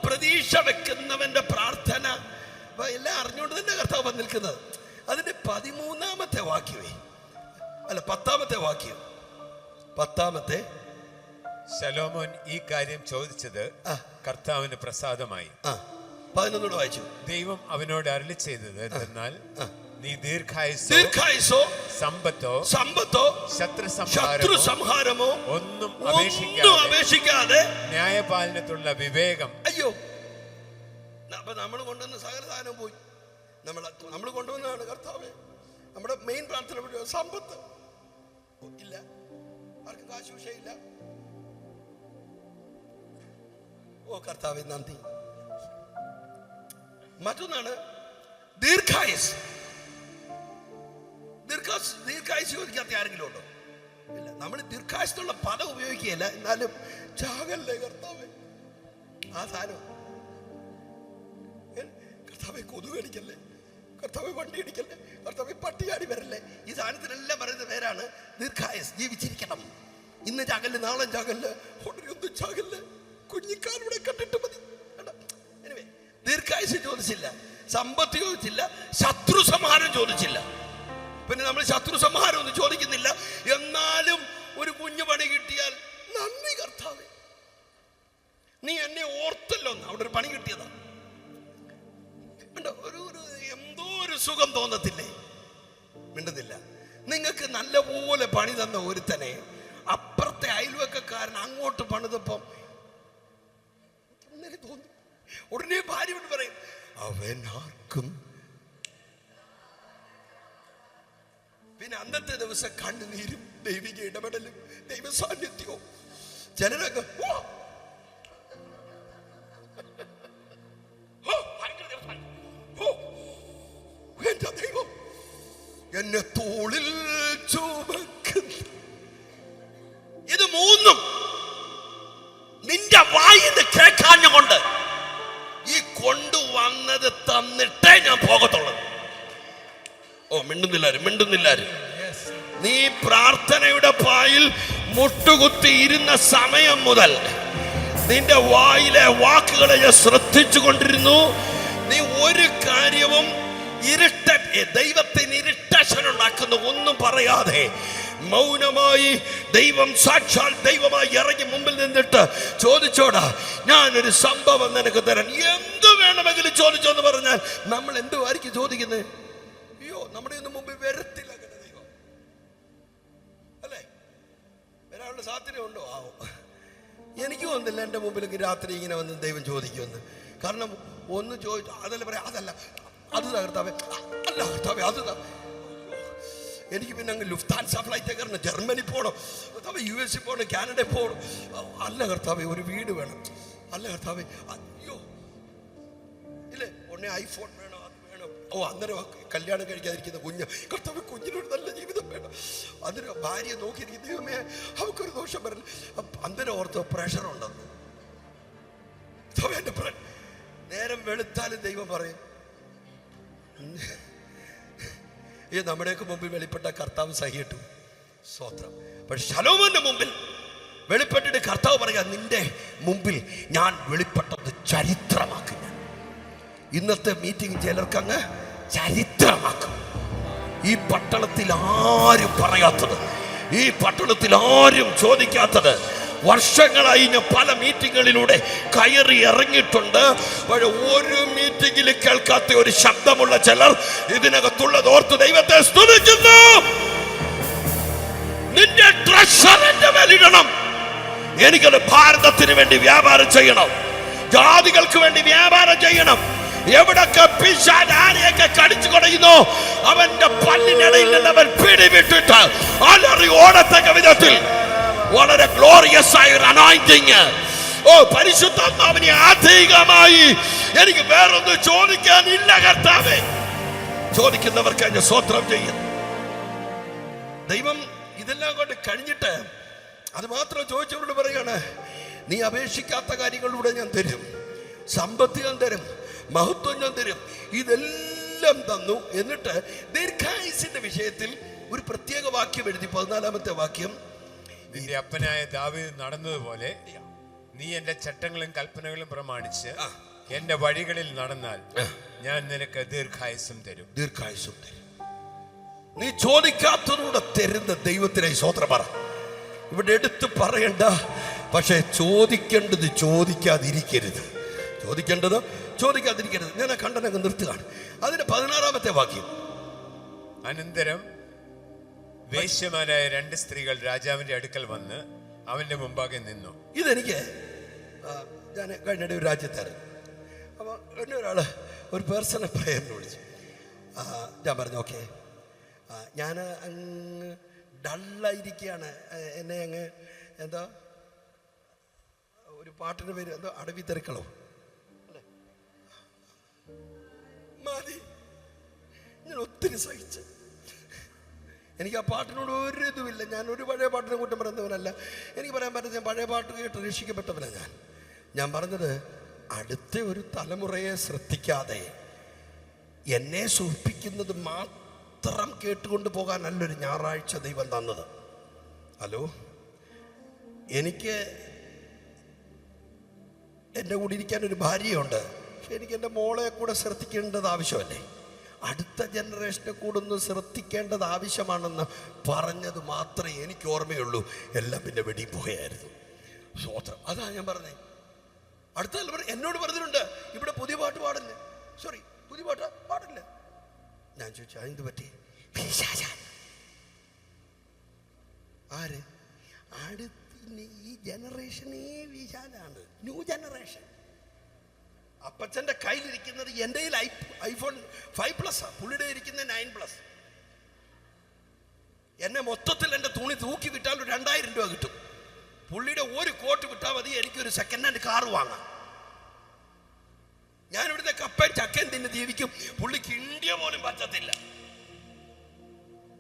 പ്രതീക്ഷ വെക്കുന്നവന്റെ പ്രാർത്ഥന എല്ലാം അറിഞ്ഞുകൊണ്ട് തന്നെ കർത്താവ് വന്ന് നിൽക്കുന്നത്. അതിന്റെ 13-ാമത്തെ വാക്യമേ അല്ല 10-ാമത്തെ വാക്യം. 10-ാമത്തെ ശലോമോൻ ഈ കാര്യം ചോദിച്ചത് കർത്താവിന് പ്രസാദമായി. 11 വായിച്ചു. ദൈവം അവനോട് അരുളി ചെയ്തത് എന്നാൽ നീ ദീർഘായുസ്സോ സമ്പത്തോ ശത്രു സംഹാരമോ ഒന്നും അപേക്ഷിക്കാതെ ന്യായപാലനത്തിലുള്ള വിവേകം. അയ്യോ, അപ്പൊ നമ്മൾ കൊണ്ടുവന്ന സകല സാധനം പോയി. നമ്മൾ കൊണ്ടുവന്നതാണ് കർത്താവേ. നമ്മുടെ മെയിൻ പ്രാർത്ഥന സമ്പത്ത് ഇല്ല, ആർക്കും കാശ് വിഷയമില്ല. ഓ കർത്താവേ നന്ദി. മറ്റൊന്നാണ് ദീർഘായുസ്. ദീർഘായുസ് ചോദിക്കാത്ത ആരെങ്കിലും ഉണ്ടോ? ഇല്ല. നമ്മൾ ദീർഘായുസുള്ള പദം ഉപയോഗിക്കുകയല്ല, എന്നാലും ചാകല്ലേ കർത്താവേ. ആ സാധനം കർത്താവെ കൊതുക് അടിക്കല്ലേ, കർത്താവെ വണ്ടി അടിക്കല്ലേ, കർത്താവെ പട്ടിയാടി വരല്ലേ. ഈ സാധനത്തിനെല്ലാം പറയുന്ന പേരാണ് ദീർഘായുസ്. ജീവിച്ചിരിക്കണം. ഇന്ന് ചാകല്ല്, നാളെ ചാകല്ല്, ഒന്നും ചാകല്ല്, കുഞ്ഞിക്കാലൂടെ കണ്ടിട്ട് മതി. ദീർഘായുസ് ചോദിച്ചില്ല, സമ്പത്ത് ചോദിച്ചില്ല, ശത്രു സംഹാരം ചോദിച്ചില്ല. പിന്നെ നമ്മൾ ശത്രു സംഹാരം ഒന്നും ചോദിക്കുന്നില്ല. എന്നാലും ഒരു കുഞ്ഞു പണി കിട്ടിയാൽ നന്ദി കർത്താവേ, നീ എന്നെ ഓർത്തല്ലോ. അവിടെ ഒരു പണി കിട്ടിയതാ, എന്തോ ഒരു സുഖം തോന്നത്തില്ലേ? മിണ്ടുന്നില്ല. നിങ്ങൾക്ക് നല്ലപോലെ പണി തന്ന ഒരുത്തനെ അപ്പുറത്തെ അയൽവക്കക്കാരൻ അങ്ങോട്ട് പണിതപ്പം തോന്നി. ഉടനെ ഭാര്യയോട് പറയും, അവൻ ആർക്കും. പിന്നെ അന്നത്തെ ദിവസം കണ്ണുനീരും ദൈവിക ഇടപെടലും ദൈവ സാന്നിധ്യവും. ചിലരൊക്കെ എന്റെ ദൈവം എന്നെ തോളിൽ ചുമക്കുന്നു. ഇത് മൂന്നും നിന്റെ വായിന്ന് കേൾക്കാഞ്ഞുകൊണ്ട് ഈ കൊണ്ടുവന്നത് തന്നിട്ടേ ഞാൻ പോകത്തുള്ളൂ. ഓ മിണ്ടുന്നില്ലാരും. നീ പ്രാർത്ഥനയുടെ പായിൽ മുട്ടുകുത്തി ഇരുന്ന സമയം മുതൽ നിന്റെ വായിലെ വാക്കുകളെ ഞാൻ ശ്രദ്ധിച്ചു കൊണ്ടിരുന്നു. നീ ഒരു കാര്യവും ദൈവത്തിന് ഇറിറ്റേഷൻ ഉണ്ടാക്കുന്ന ഒന്നും പറയാതെ മൗനമായി ദൈവം സാക്ഷാൽ ദൈവമായി ഇറങ്ങി മുമ്പിൽ നിന്നിട്ട് ചോദിച്ചോടാ, ഞാനൊരു സംഭവം നിനക്ക് തരാൻ, എന്ത് വേണമെങ്കിലും ചോദിച്ചോന്ന് പറഞ്ഞാൽ നമ്മൾ എന്തുമായിരിക്കും ചോദിക്കുന്നത്? അയ്യോ, നമ്മുടെ ഒന്നും മുമ്പിൽ വരത്തില്ല അങ്ങനെ ദൈവം, അല്ലേ? വരാനുള്ള സാധ്യത ഉണ്ടോ? ആവോ, എനിക്ക് തോന്നുന്നില്ല എൻ്റെ മുമ്പിലേക്ക് രാത്രി ഇങ്ങനെ വന്ന് ദൈവം ചോദിക്കുമെന്ന്. കാരണം ഒന്ന് ചോദിച്ചു അതല്ല പറയാം, അതല്ല അത് കർത്താവേ, അല്ല കർത്താവേ അത്. എനിക്ക് പിന്നെ അങ്ങ് ലുഫ്താൻസ ഫ്ലൈറ്റ് കയറണം, ജർമ്മനി പോകണം, കർത്താവേ US പോകണം, കാനഡയിൽ പോകണം. അല്ല കർത്താവേ ഒരു വീട് വേണം, അല്ല കർത്താവേ അയ്യോ ഇല്ലേ ഉടനെ ഐഫോൺ വേണം, അത് വേണം. ഓ അന്നേരം കല്യാണം കഴിക്കാതിരിക്കുന്ന കുഞ്ഞ്, കർത്താവേ കുഞ്ഞിനൊരു നല്ല ജീവിതം വേണം. അന്നേരം ഭാര്യ നോക്കിയിരിക്കുന്ന ദൈവമേ അവൾക്കൊരു ദോഷം വരില്ല. അന്നേരം ഓർത്ത് പ്രഷറുണ്ടെന്ന്. നേരം വെളുത്താലും ദൈവം പറയും, ഈ നമ്മുടെയൊക്കെ മുമ്പിൽ വെളിപ്പെട്ട കർത്താവ് സഹിയിട്ടു സ്വത്രം. പക്ഷെ ശലോമോന്റെ മുമ്പിൽ വെളിപ്പെട്ടിട്ട് കർത്താവ് പറയുക, നിന്റെ മുമ്പിൽ ഞാൻ വെളിപ്പെട്ടത് ചരിത്രമാക്കും. ഞാൻ ഇന്നത്തെ മീറ്റിംഗ് ചിലർക്കങ്ങ് ചരിത്രമാക്കും. ഈ പട്ടണത്തിൽ ആരും പറയാത്തത്, ഈ പട്ടണത്തിൽ ആരും ചോദിക്കാത്തത്, വർഷങ്ങളായി ഞാൻ പല മീറ്റിങ്ങുകളിലൂടെ കയറി ഇറങ്ങിയിട്ടുണ്ട്. പക്ഷെ ഒരു മീറ്റിംഗിൽ കേൾക്കാത്ത ഒരു ശബ്ദമുള്ള ചിലർ ഇതിനകത്തുള്ളത് ഓർത്ത് ദൈവത്തെ സ്തുതിക്കുന്നു. നിന്റെ ട്രഷർ എന്റെ മേലിടണം. എനിക്കത് ഭാരതത്തിന് വേണ്ടി വ്യാപാരം ചെയ്യണം, ജാതികൾക്ക് വേണ്ടി വ്യാപാരം ചെയ്യണം. എവിടൊക്കെ പിശാച് ആരെയൊക്കെ കടിച്ചു കൊടയുന്നോ അവന്റെ പല്ലിനിടയിൽ നിന്ന് അവൻ പിടിവിട്ടിട്ട് അലറി ഓടത്തക്ക വിധത്തിൽ വളരെ ഗ്ലോറിയസ് ആയ ഒരു അനോയിന്റിങ്. ഓ പരിശുദ്ധാത്മാവിനെ ആധികമായി എനിക്ക് വേറൊന്നും ചോദിക്കാനില്ല കർത്താവേ. ചോദിക്കുന്നവർക്ക് എന്നെ സ്തോത്രം ചെയ്യും. ദൈവം ഇതെല്ലാം കൊണ്ട് കഴിഞ്ഞിട്ട് അത് മാത്രം ചോദിച്ചവരോട് പറയാണ്, നീ അപേക്ഷിക്കാത്ത കാര്യങ്ങളിലൂടെ ഞാൻ തരും, സമ്പത്ത് ഞാൻ തരും, മഹത്വം ഞാൻ തരും. ഇതെല്ലാം തന്നു. എന്നിട്ട് ദീർഘായുസിന്റെ വിഷയത്തിൽ ഒരു പ്രത്യേക വാക്യം എഴുതി, 14-ാമത്തെ വാക്യം, നിന്റെ അപ്പനായ ദാവീദ് നടന്നതുപോലെ നീ എന്റെ ചട്ടങ്ങളും കൽപ്പനകളും പ്രമാണിച്ച് എന്റെ വഴികളിൽ നടന്നാൽ ഞാൻ നിനക്ക് ദീർഘായുസ്സും തരും. ദീർഘായുസ്സും തരും. നീ ചോദിക്കാത്തതൂടെ തരുന്ന ദൈവത്തിനെ സ്തോത്രം പറ. ഇവിടെ എടുത്ത് പറയണ്ട, പക്ഷെ ചോദിക്കേണ്ടത് ചോദിക്കാതിരിക്കരുത്. ചോദിക്കേണ്ടത് ചോദിക്കാതിരിക്കരുത്. ഞാൻ ആ കണ്ടനങ്ങ് നിർത്തുകയാണ്. അതിന്റെ 16-ാമത്തെ വാക്യം. അനന്തരം വേശ്യമാരായ 2 സ്ത്രീകൾ രാജാവിന്റെ അടുക്കൽ വന്ന് അവന്റെ മുമ്പാകെ നിന്നു. ഇതെനിക്ക് ഞാൻ കഴിഞ്ഞിടെ ഒരു രാജ്യത്തായിരുന്നു. അപ്പോൾ എന്നെ ഒരാള് ഒരു പേഴ്സണൽ പ്രയറിന് വിളിച്ചു. ഞാൻ പറഞ്ഞു ഓക്കെ, ഞാൻ അങ്ങ് ഡള്ളായിരിക്കുകയാണ്. എന്നെ അങ്ങ് എന്താ ഒരു പാട്ടിൻ്റെ പേര് എന്തോ അടവി തെരക്കളോ അല്ലേ, മതി. ഞാൻ ഒത്തിരി സഹിച്ചു. എനിക്ക് ആ പാട്ടിനോട് ഒരു ഇതുമില്ല. ഞാൻ ഒരു പഴയ പാട്ടിനെ കുറ്റം പറയുന്നവനല്ല. എനിക്ക് പറയാൻ പറ്റുന്നത് ഞാൻ പഴയ പാട്ട് കേട്ട് രക്ഷിക്കപ്പെട്ടവനാണ്. ഞാൻ പറഞ്ഞത് അടുത്ത ഒരു തലമുറയെ ശ്രദ്ധിക്കാതെ എന്നെ സൂചിപ്പിക്കുന്നത് മാത്രം കേട്ടുകൊണ്ട് പോകാൻ നല്ലൊരു ഞായറാഴ്ച ദൈവം തന്നത്. ഹലോ, എനിക്ക് എൻ്റെ കൂടെ ഇരിക്കാൻ ഒരു ഭാര്യയുണ്ട്. പക്ഷെ എനിക്ക് എൻ്റെ മോളെ കൂടെ ശ്രദ്ധിക്കേണ്ടത് ആവശ്യമല്ലേ? അടുത്ത ജനറേഷനെ കൂടെ ഒന്ന് ശ്രദ്ധിക്കേണ്ടത് ആവശ്യമാണെന്ന് പറഞ്ഞത് മാത്രമേ എനിക്ക് ഓർമ്മയുള്ളൂ. എല്ലാം പിന്നെ വെടി പോയായിരുന്നു. സ്വോത്രം. അതാ ഞാൻ പറഞ്ഞേ. അടുത്ത തലമുറ എന്നോട് പറഞ്ഞിട്ടുണ്ട് ഇവിടെ പുതിയ പാട്ട് പാടില്ല, സോറി പുതിയ പാട്ട് പാടില്ല. ഞാൻ ചോദിച്ചു അതെന്ത് പറ്റി? ആര്? അടുത്ത ഈ ജനറേഷനേ വിശാലാണ്. New generation. അപ്പച്ചൻ്റെ കയ്യിലിരിക്കുന്നത് എൻ്റെ കയ്യിൽ iPhone 5+ പുള്ളിയുടെ ഇരിക്കുന്നത് 9+. എന്നെ മൊത്തത്തിൽ എൻ്റെ തുണി തൂക്കി വിട്ടാൽ 2000 രൂപ കിട്ടും. പുള്ളിയുടെ ഒരു കോട്ട് വിട്ടാൽ മതി എനിക്കൊരു സെക്കൻഡ് ഹാൻഡ് കാർ വാങ്ങാം. ഞാനിവിടുത്തെ കപ്പയും ചക്കയും തിന്ന് ജീവിക്കും. പുള്ളിക്ക് ഇന്ത്യ പോലും പറ്റത്തില്ല.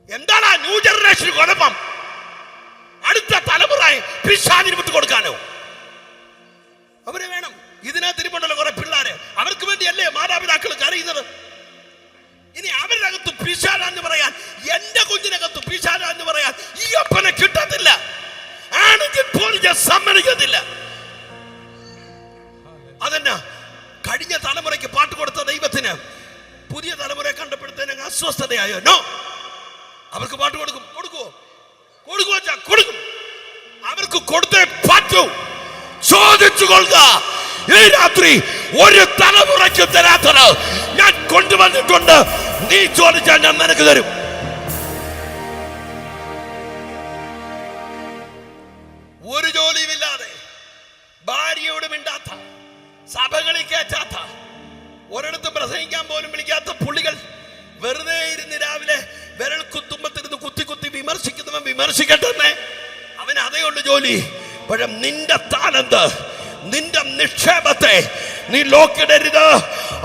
എന്താണ് ആ ന്യൂ ജനറേഷൻ കുഴപ്പം? അടുത്ത തലമുറയെ പിശാചിന് വിട്ടു കൊടുക്കാനോ? അവരെ വേണം. ഇതിനകത്ത് ഇരിപ്പുണ്ടല്ലോ കുറെ പിള്ളേര്, അവർക്ക് വേണ്ടിയല്ലേ മാതാപിതാക്കൾ കരയുന്നത്. ഇനി അവരുടെ അകത്ത് പിശാചാന്ന് പറയാൻ, എന്റെ കുഞ്ഞിനകത്ത് പിശാചാന്ന് പറയാൻ ഈ അപ്പനെ കിട്ടത്തില്ല. ആണെങ്കിൽ പോലും ഞാൻ സമ്മതിക്കത്തില്ല. അതെന്നാ കഴിഞ്ഞ തലമുറയ്ക്ക് പാട്ട് കൊടുത്ത ദൈവത്തിന് പുതിയ തലമുറയെ കണ്ടപ്പെടുത്തേന് അസ്വസ്ഥതയായോ? നോ. അവർക്ക് പാട്ട് കൊടുക്കും. കൊടുക്കുമോ? കൊടുക്കും. അവർക്ക് കൊടുത്തേ പറ്റൂ. ചോദിച്ചു കൊള്ളുക. ഈ രാത്രി ഒരു തലമുറയ്ക്ക് തരാത്തത് ഞാൻ കൊണ്ടുവന്നിട്ടുണ്ട്. നീ ചോദിച്ചാൽ ഞാൻ നിനക്ക് തരും. ഒരു ജോലിയുമില്ലാതെ, ഭാര്യയോട് മിണ്ടാത്ത, സഭകളിൽ കയറ്റാത്ത, ഒരിടത്തും പ്രസംഗിക്കാൻ പോലും വിളിക്കാത്ത പുള്ളികൾ വെറുതെ ഇരുന്ന് രാവിലെ വിരൽ കുത്തുമ്പത്തിരുന്ന് കുത്തി വിമർശിക്കുന്നവൻ വിമർശിക്കട്ടെ. അവന് അതേ ഉള്ളു ജോലി. പക്ഷെ നിന്റെ താലന്ത്, നിന്റെ നിക്ഷേപത്തെ നീ ലോക്കിടരുത്.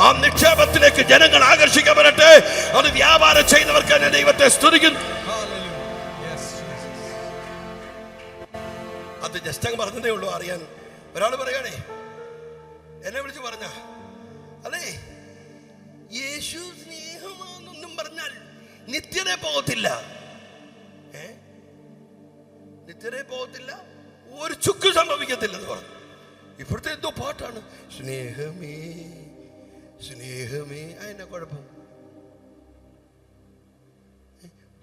ആ നിക്ഷേപത്തിലേക്ക് ജനങ്ങൾ ആകർഷിക്കപ്പെടട്ടെ. അത് വ്യാപാരം ചെയ്യുന്നവർക്ക് തന്നെ ദൈവത്തെ സ്തുതിക്കുന്നു. അത് ജസ്റ്റ് അങ്ങ് പറഞ്ഞതേ ഉള്ളൂ അറിയാൻ. ഒരാൾ പറയണേ, എന്നെ വിളിച്ച് പറഞ്ഞ അതെ യേശു സ്നേഹമാണെന്നൊന്നും പറഞ്ഞാൽ നിത്യത പോകത്തില്ല. നിത്യത പോകത്തില്ല, ഒരു ചുക്ക് സംഭവിക്കത്തില്ലെന്ന് പറഞ്ഞു. ഇപ്പോഴത്തെ എന്തോ പാട്ടാണ്, സ്നേഹമേ സ്നേഹമേ. അതിനെ കുഴപ്പം?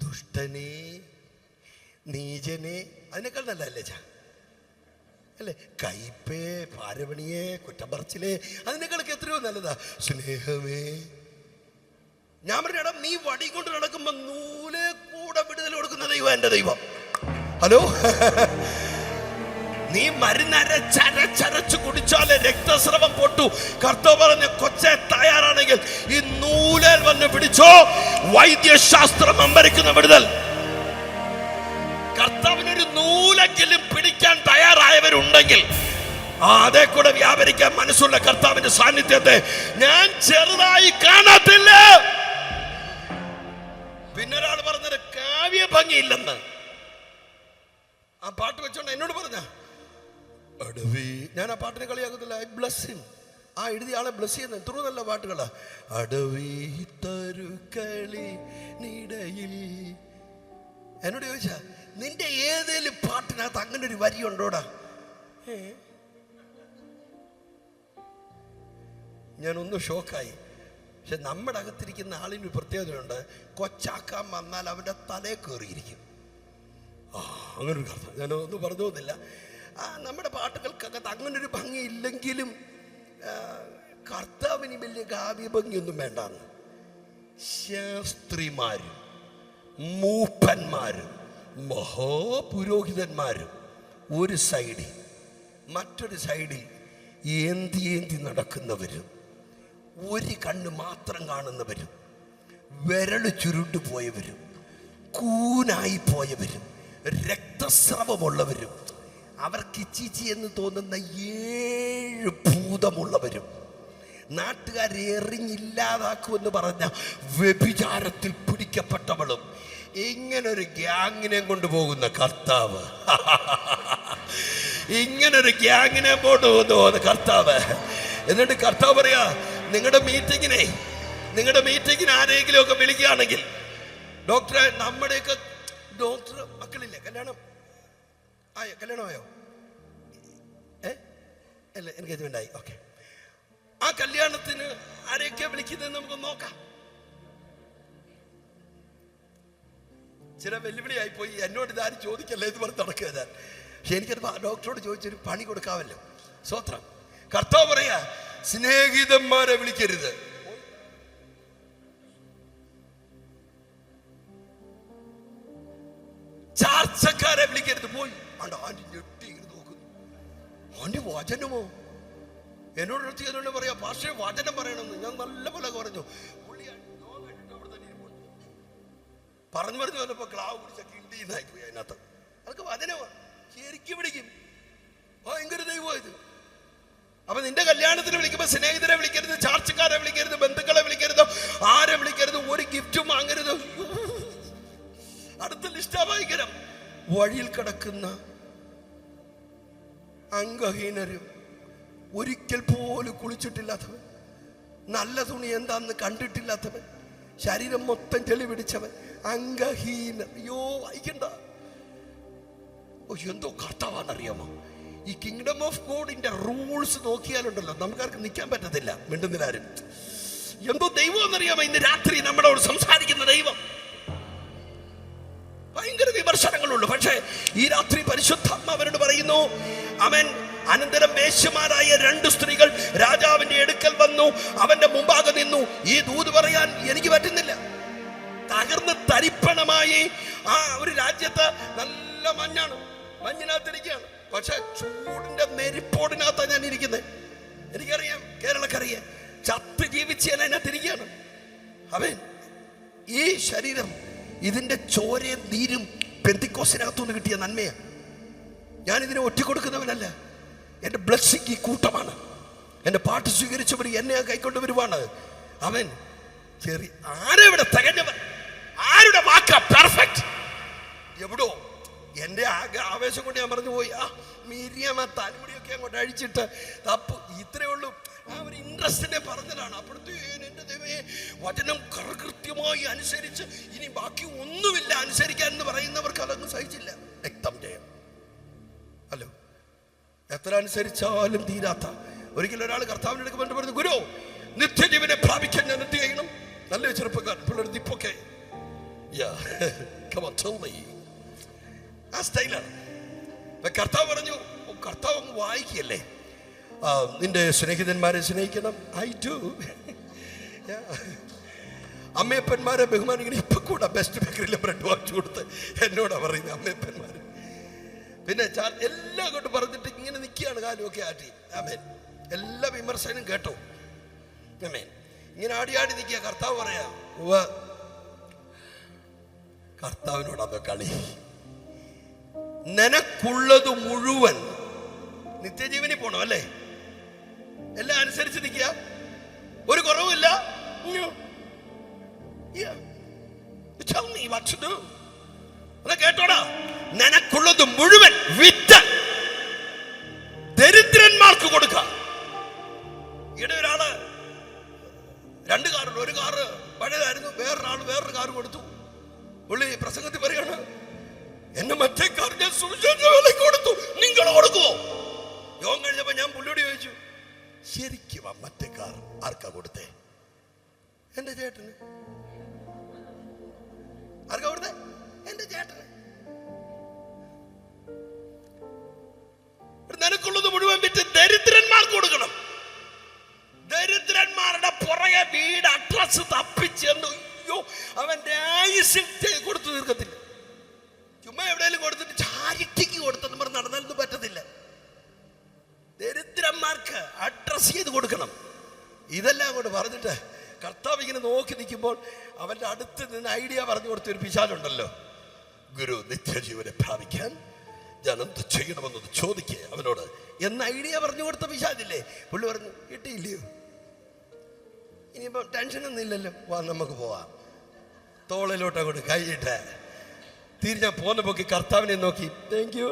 ദുഷ്ടനെ നീചനെ അതിനേക്കാൾ നല്ലതല്ലേ ചാ അല്ലേ? കയ്പേ പാരവണിയെ കുറ്റം പറച്ചിലേ അതിനേക്കാളൊക്കെ എത്രയോ നല്ലതാ സ്നേഹമേ. ഞാൻ പറഞ്ഞ നീ വടി കൊണ്ട് നടക്കുമ്പോ നൂലെ കൂടെ വിടുതൽ കൊടുക്കുന്ന ദൈവം എന്റെ ദൈവം. ഹലോ, നീ മരുന്നരച്ചരച്ചു കുടിച്ചാല് രക്തസ്രവം പൊട്ടു. കർത്താവ് പറഞ്ഞ കൊച്ചെ തയ്യാറാണെങ്കിൽ ഈ നൂലേൽ വന്ന് പിടിച്ചോ. വൈദ്യശാസ്ത്രം അമ്പരിക്കുന്ന വിടുതൽ. കർത്താവിനൊരു നൂലെങ്കിലും പിടിക്കാൻ തയ്യാറായവരുണ്ടെങ്കിൽ അതേ കൂടെ വ്യാപരിക്കാൻ മനസ്സുള്ള കർത്താവിന്റെ സാന്നിധ്യത്തെ ഞാൻ ചെറുതായി കാണത്തില്ല. പിന്നൊരാൾ പറഞ്ഞത് കാവ്യ ഭംഗിയില്ലെന്ന്. ആ പാട്ട് വെച്ചോണ്ട് എന്നോട് പറഞ്ഞ അടവി. ഞാൻ ആ പാട്ടിനെ കളിയാക്കത്തില്ല. I bless him. ആ എഴുതിയ ആളെ ബ്ലസ് ചെയ്യുന്ന എത്ര നല്ല പാട്ടുകളാ. അടവി തരുക്കളി നിടയിൽ. എന്നോട് ചോദിച്ചാ നിന്റെ ഏതേലും പാട്ടിനകത്ത് അങ്ങനെ ഒരു വരി ഉണ്ടോടാ? ഞാനൊന്ന് ഷോക്കായി. പക്ഷെ നമ്മുടെ അകത്തിരിക്കുന്ന ആളിന് പ്രത്യേകതയുണ്ട്. കൊച്ചാക്കാൻ വന്നാൽ അവൻ്റെ തലേ കയറിയിരിക്കും. അങ്ങനൊരു കഥ ഞാനൊന്നും പറഞ്ഞു പോകുന്നില്ല. നമ്മുടെ പാട്ടുകൾക്കകത്ത് അങ്ങനൊരു ഭംഗി ഇല്ലെങ്കിലും കർത്താവിന് വലിയ കാവ്യ ഭംഗിയൊന്നും വേണ്ടാന്ന്. ശാസ്ത്രിമാരും മൂപ്പന്മാരും മഹാപുരോഹിതന്മാരും ഒരു സൈഡിൽ, മറ്റൊരു സൈഡിൽ ഏന്തി നടക്കുന്നവരും, ഒരു കണ്ണ് മാത്രം കാണുന്നവരും, വിരല് ചുരുണ്ടു പോയവരും, കൂനായി പോയവരും, രക്തസ്രവമുള്ളവരും, അവർക്ക് ഇച്ചിച്ചി എന്ന് തോന്നുന്ന 7 ഭൂതമുള്ളവരും, നാട്ടുകാരെ എറിഞ്ഞില്ലാതാക്കുമെന്ന് പറഞ്ഞ വ്യഭിചാരത്തിൽ പിടിക്കപ്പെട്ടവളും, ഇങ്ങനൊരു ഗ്യാങ്ങിനെ കൊണ്ടുപോകുന്ന കർത്താവ്, ഇങ്ങനൊരു ഗ്യാങ്ങിനെ കൊണ്ടുപോകുന്ന കർത്താവ്. എന്നിട്ട് കർത്താവ് പറയാ, നിങ്ങളുടെ മീറ്റിങ്ങിന് ആരെങ്കിലും ഒക്കെ വിളിക്കുകയാണെങ്കിൽ, ഡോക്ടറെ നമ്മുടെയൊക്കെ ഡോക്ടർ മക്കളില്ലേ, കല്യാണമായോ? അല്ല, എൻഗേജ്മെന്റ് ആയി. ഓക്കെ, ആ കല്യാണത്തിന് ആരെയൊക്കെ വിളിക്കുന്നത് നമുക്ക് നോക്കാം. ചില വെല്ലുവിളിയായി പോയി, എന്നോട് ഇതാരും ചോദിക്കല്ലേ എന്ന് പറഞ്ഞ് നടക്കുക ഞാൻ. പക്ഷെ എനിക്കത് ഡോക്ടറോട് ചോദിച്ചൊരു പണി കൊടുക്കാമല്ലോ. സ്വത്രം. കർത്താവ് പറയാ, സ്നേഹിതന്മാരെ വിളിക്കരുത്, ചാർച്ചക്കാരെ വിളിക്കരുത്. പോയി ആന്റി ഞെട്ടി നോക്കുന്നു. ആന്റി വചനമോ? എന്നോട് നിർത്തിയതുകൊണ്ട് പറയാ, പാസ്റ്റേ വചനം പറയണമെന്ന്. ഞാൻ നല്ല പോലെ പറഞ്ഞു. പറഞ്ഞു വന്നപ്പോ ക്ലാവ് പിടിച്ച കിണ്ടിന്നായി പോയി. അതിനകത്ത് അതൊക്കെ വചനമാണ്, ശരിക്കും പിടിക്കും. ഭയങ്കര ദൈവം ഇത്. അപ്പൊ നിന്റെ കല്യാണത്തിന് വിളിക്കുമ്പോ സ്നേഹിതരെ വിളിക്കരുത്, ചാർച്ചക്കാരെ വിളിക്കരുത്, ബന്ധുക്കളെ വിളിക്കരുത്, ആരെ വിളിക്കരുത്, ഒരു ഗിഫ്റ്റും വാങ്ങരുത്. അടുത്ത ലിസ്റ്റാ ഭയങ്കരം. വഴിയിൽ കിടക്കുന്ന അംഗഹീനരും, ഒരിക്കൽ പോലും കുളിച്ചിട്ടില്ലാത്തവൻ, നല്ല തുണി എന്താന്ന് കണ്ടിട്ടില്ലാത്തവൻ, ശരീരം മൊത്തം ചെളി പിടിച്ചവൻ, അംഗഹീനർ. അയ്യോ, വായിക്കണ്ട. എന്തോ കർത്താവാന്നറിയാമോ? ഈ കിങ്ഡം ഓഫ് ഗോഡിന്റെ റൂൾസ് നോക്കിയാലുണ്ടല്ലോ നമുക്കാർക്ക് നിൽക്കാൻ പറ്റത്തില്ല. മിണ്ടുന്നില്ലാരും. എന്തോ ദൈവം എന്നറിയാമോ? ഇന്ന് രാത്രി നമ്മളോട് സംസാരിക്കുന്ന ദൈവം. ഭയങ്കര വിമർശനങ്ങളുള്ളൂ. പക്ഷേ ഈ രാത്രി പരിശുദ്ധാത്മാവനോട് പറയുന്നു, അവൻ അനന്തരം വേശ്യമാരായ 2 സ്ത്രീകൾ രാജാവിന്റെ അടുക്കൽ വന്നു, അവന്റെ മുമ്പാകെ നിന്നു. ഈ ദൂത് പറയാൻ എനിക്ക് പറ്റുന്നില്ല. തകർന്ന് തരിപ്പണമായി ആ ഒരു രാജ്യത്ത് നല്ല മഞ്ഞിനകത്തിരിക്കുകയാണ്. പക്ഷെ ചൂടിന്റെ നെരിപ്പോടിനകത്താണ് ഞാൻ ഇരിക്കുന്നത്. എനിക്കറിയാം, കേരളക്കറിയാം, ചത്ത് ജീവിച്ച് ഞാൻ അതിനകത്തിരിക്കുകയാണ്. അവൻ ഈ ശരീരം, ഇതിന്റെ ചോരയും നീരും പെന്തിക്കോസിനകത്തുനിന്ന് കിട്ടിയ നന്മയാണ്. ഞാനിതിനെ ഒറ്റിക്കൊടുക്കുന്നവനല്ല. എൻ്റെ ബ്ലെസ്സിങ് ഈ കൂട്ടമാണ്. എൻ്റെ പാട്ട് സ്വീകരിച്ചവർ എന്നെ കൈക്കൊണ്ടുവരുവാണ്. അവൻ ആരെവിടെ തികഞ്ഞവൻ? ആരുടെ വാക്കാ പെർഫെക്റ്റ്? എവിടോ എൻ്റെ ആവേശം കൊണ്ട് ഞാൻ പറഞ്ഞു പോയി. മിരിയാമ തലമുടിയൊക്കെ അങ്ങോട്ട് അഴിച്ചിട്ട് തപ്പ്, ഇത്രയേ ഉള്ളൂ. ആ ഒരു ഇൻട്രസ്റ്റിനെ പറഞ്ഞതാണ്. അപ്പോഴത്തേനും എൻ്റെ ദൈവമേ, വചനം കൃത്യമായി അനുസരിച്ച് ഇനി ബാക്കി ഒന്നുമില്ല അനുസരിക്കാൻ എന്ന് പറയുന്നവർക്ക് അതൊന്നും സഹിച്ചില്ല. രക്തം ജയം. ഹലോ, എത്ര അനുസരിച്ചാലും തീരാത്ത. ഒരിക്കലും ഒരാൾ കർത്താവിൻ്റെ അടുക്ക് വേണ്ടി പറഞ്ഞു, ഗുരു, നിത്യജീവനെ പ്രാപിക്കാൻ ഞാൻ എന്ത് ചെയ്യണം? നല്ല ചെറുപ്പക്കാരൻ പിള്ളേർ ദിപ്പൊക്കെ ആ സ്റ്റൈലാണ്. കർത്താവ് പറഞ്ഞു, കർത്താവ് വായിക്കല്ലേ, നിന്റെ സ്നേഹിതന്മാരെ സ്നേഹിക്കണം. I do. അമ്മയപ്പന്മാരെ ബഹുമാനിക്കണം. ഇപ്പൊ കൂടെ ബെസ്റ്റ് ബേക്കറിയിലെ ബ്രെഡ് വാങ്ങിച്ചു കൊടുത്ത് എന്നോടാ പറയുന്നത് അമ്മയപ്പന്മാര്. പിന്നെ എല്ലാം കൊണ്ട് പറഞ്ഞിട്ട് ഇങ്ങനെ നിൽക്കുകയാണ്, കാലുമൊക്കെ ആട്ടി. ആമേൻ. എല്ലാ വിമർശനം കേട്ടോ. ആമേൻ. ഇങ്ങനെ ആടി നിൽക്കുക. കർത്താവ് പറയാ, കർത്താവിനോടത് കളി. നിനക്കുള്ളത് മുഴുവൻ നിത്യജീവനിൽ പോണം അല്ലേ? എല്ലാം അനുസരിച്ച് നിൽക്കുക, ഒരു കുറവുമില്ല. കേട്ടോടാ, നിനക്കുള്ളത് മുഴുവൻ വിറ്റ് ദരിദ്രന്മാർക്ക് കൊടുക്ക. ഇവിടെ ഒരാള് 2 കാറുണ്ട്. ഒരു കാറ് പഴയതായിരുന്നു, വേറൊരു കാറ് കൊടുത്തു. പുള്ളി പ്രസംഗത്തിൽ പറയാണ്, എന്നെ മറ്റേ കാർ ഞാൻ സുവിശേഷ വിലയ്ക്ക് കൊടുത്തു, നിങ്ങൾ കൊടുക്കുമോ? യോഗം കഴിഞ്ഞപ്പോ ഞാൻ പുള്ളിയോട് ചോദിച്ചു, ശരിക്കും ആ മറ്റേ കാർ ആർക്കാ കൊടുത്തേ? എന്റെ ചേട്ടന്. ആർക്കാ കൊടുത്തേ? എന്റെ ചേട്ടന്. നിനക്കുള്ളത് മുഴുവൻ വിറ്റ് ദരിദ്രന്മാർക്ക് കൊടുക്കണം. ദരിദ്രന്മാരുടെ പുറകെ വീട് അഡ്രസ് തപ്പിച്ചെന്നു അവന്റെ ആയുസിൽ കൊടുത്തു തീർക്കത്തില്ല. ചുമ്മാ എവിടെയെങ്കിലും കൊടുത്തിട്ട് ചാരിറ്റിക്ക് കൊടുത്തെന്ന് പറഞ്ഞ് നടന്നാലൊന്നും പറ്റത്തില്ല. ദരിദ്രന്മാർക്ക് അഡ്രസ് ചെയ്ത് കൊടുക്കണം. ഇതെല്ലാം കൊണ്ട് പറഞ്ഞിട്ട് കർത്താവ് ഇങ്ങനെ നോക്കി നിൽക്കുമ്പോൾ അവന്റെ അടുത്ത് നിന്ന് ഐഡിയ പറഞ്ഞു കൊടുത്ത ഒരു പിശാചുണ്ടല്ലോ, ഗുരു നിത്യജീവനെ പ്രാപിക്കാൻ ഞാൻ എന്ത് ചെയ്യണമെന്നത് ചോദിക്കേ അവനോട് എന്ന ഐഡിയ പറഞ്ഞു കൊടുത്ത പിശാചില്ലേ. പുള്ളി പറഞ്ഞു, കിട്ടിയില്ലയോ, ഇനിയിപ്പോ ടെൻഷനൊന്നും ഇല്ലല്ലോ, വാ നമുക്ക് പോവാം. തോളിലോട്ട് അങ്ങോട്ട് കൈയിട്ട് തിരിഞ്ഞ പോന്ന പോക്കി കർത്താവിനെ നോക്കി, താങ്ക് യു,